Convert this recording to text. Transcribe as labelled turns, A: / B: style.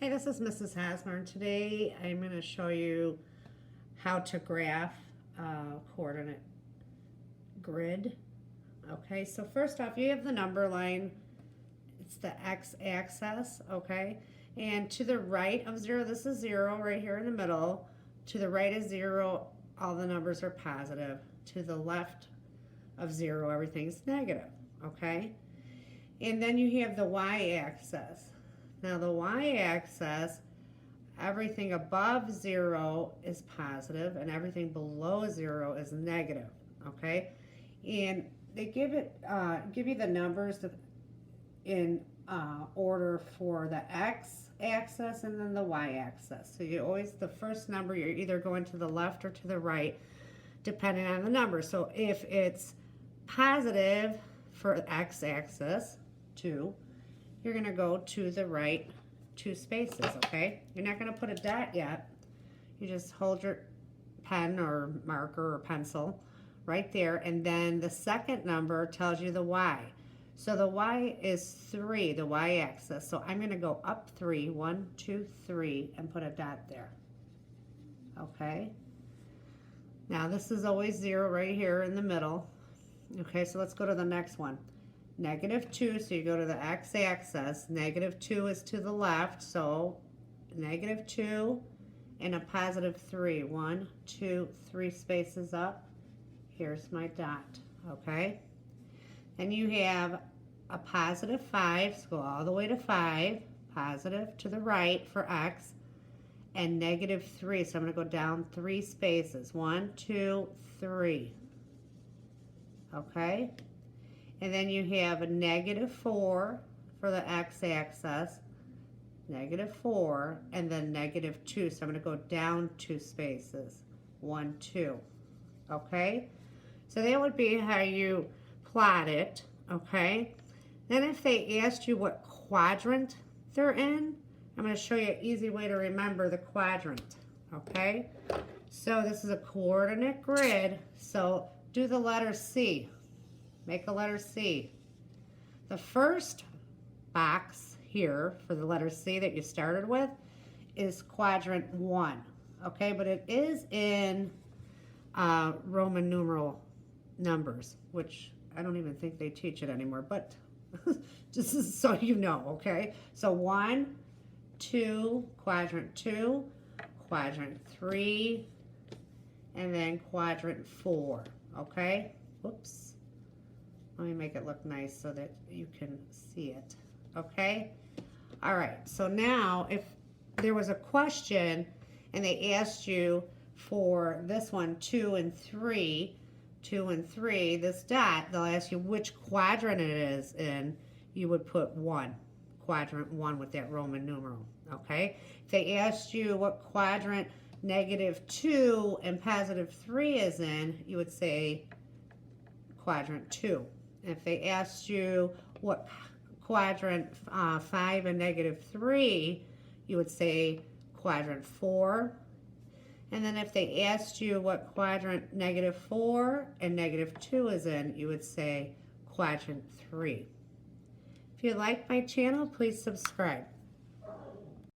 A: Hey, this is Mrs. Hasmer, and today I'm going to show you how to graph a coordinate grid. Okay, so first off, you have the number line. It's the x-axis, okay? And to the right of 0, this is 0 right here in the middle. To the right of 0, all the numbers are positive. To the left of 0, everything's negative, okay? And then you have the y-axis. Now the y-axis, everything above 0 is positive and everything below 0 is negative, okay? And they give you the numbers in order for the x-axis and then the y-axis. So you always, the first number, you're either going to the left or to the right, depending on the number. So if it's positive for x-axis, 2, you're going to go to the right 2 spaces, okay? You're not going to put a dot yet. You just hold your pen or marker or pencil right there, and then the second number tells you the y. So the y is 3, the y-axis. So I'm going to go up 3, 1, 2, 3, and put a dot there, okay? Now this is always 0 right here in the middle. Okay, so let's go to the next one. -2, so you go to the x-axis. -2 is to the left, so -2 and a +3. 1, 2, 3 spaces up. Here's my dot, okay? Then you have a +5, so go all the way to 5, positive to the right for x, and -3, so I'm going to go down 3 spaces. 1, 2, 3, okay? And then you have a -4 for the x-axis, -4, and then -2. So I'm going to go down 2 spaces, 1, 2. Okay? So that would be how you plot it. Okay? Then if they asked you what quadrant they're in, I'm going to show you an easy way to remember the quadrant. Okay? So this is a coordinate grid. So do the letter C. Make a letter C. The first box here for the letter C that you started with is quadrant 1. Okay, but it is in Roman numeral numbers, which I don't even think they teach it anymore, but just so you know, okay? So 1, 2, quadrant 2, quadrant 3, and then quadrant 4, okay? Whoops. Let me make it look nice so that you can see it, okay? All right, so now if there was a question and they asked you for this one, 2 and 3, this dot, they'll ask you which quadrant it is in, you would put 1, quadrant 1 with that Roman numeral, okay? If they asked you what quadrant -2 and +3 is in, you would say quadrant 2. If they asked you what quadrant 5 and -3, you would say quadrant 4. And then if they asked you what quadrant -4 and -2 is in, you would say quadrant 3. If you like my channel, please subscribe.